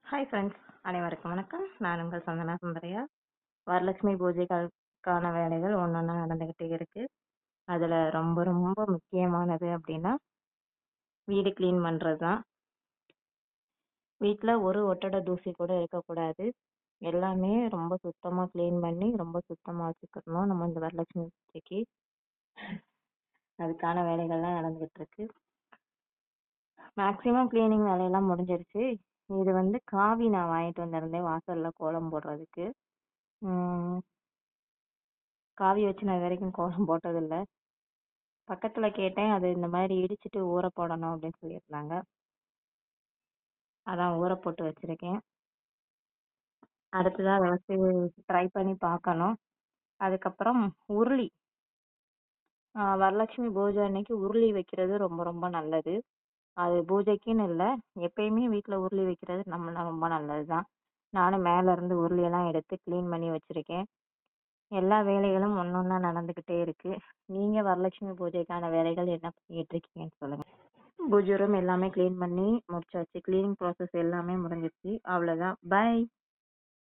Hi friends, அனைவருக்கும் வணக்கம். நான் உங்கள் சந்தனா சுந்தரையா. வரலட்சுமி பூஜைகளுக்கான வேலைகள் ஒன்றொன்னா நடந்துக்கிட்டே இருக்கு. அதில் ரொம்ப ரொம்ப முக்கியமானது அப்படின்னா வீடு க்ளீன் பண்ணுறது தான். வீட்டில் ஒரு ஒட்டடை தூசி கூட இருக்கக்கூடாது. எல்லாமே ரொம்ப சுத்தமாக க்ளீன் பண்ணி ரொம்ப சுத்தமாக வச்சுக்கணும் நம்ம இந்த வரலட்சுமி பூஜைக்கு. அதுக்கான வேலைகள்லாம் நடந்துகிட்டு இருக்கு. மேக்ஸிமம் க்ளீனிங் வேலையெல்லாம் முடிஞ்சிருச்சு. இது வந்து காவி நான் வாங்கிட்டு வந்திருந்தேன் வாசலில் கோலம் போடுறதுக்கு. காவி வச்சு நான் இது வரைக்கும் கோலம் போட்டதில்லை. பக்கத்தில் கேட்டேன், அது இந்த மாதிரி இடிச்சிட்டு ஊற போடணும் அப்படின்னு சொல்லியிருந்தாங்க. அதான் ஊற போட்டு வச்சுருக்கேன். அடுத்ததாக அதை வச்சு ட்ரை பண்ணி பார்க்கணும். அதுக்கப்புறம் உருளி, வரலட்சுமி பூஜை அன்னைக்கு உருளி வைக்கிறது ரொம்ப ரொம்ப நல்லது. அது பூஜைக்குன்னு இல்லை, எப்பயுமே வீட்டில் உருளி வைக்கிறது நம்மளாம் ரொம்ப நல்லது தான். நானும் மேலேருந்து உருளியெல்லாம் எடுத்து க்ளீன் பண்ணி வச்சுருக்கேன். எல்லா வேலைகளும் ஒன்றொன்னா நடந்துக்கிட்டே இருக்கு. நீங்கள் வரலட்சுமி பூஜைக்கான வேலைகள் என்ன பண்ணிட்டு இருக்கீங்கன்னு சொல்லுங்கள். பூஜை ரூம் எல்லாமே க்ளீன் பண்ணி முடிச்சாச்சு. க்ளீனிங் ப்ராசஸ் எல்லாமே முடிஞ்சிருச்சு. அவ்வளோதான். பை.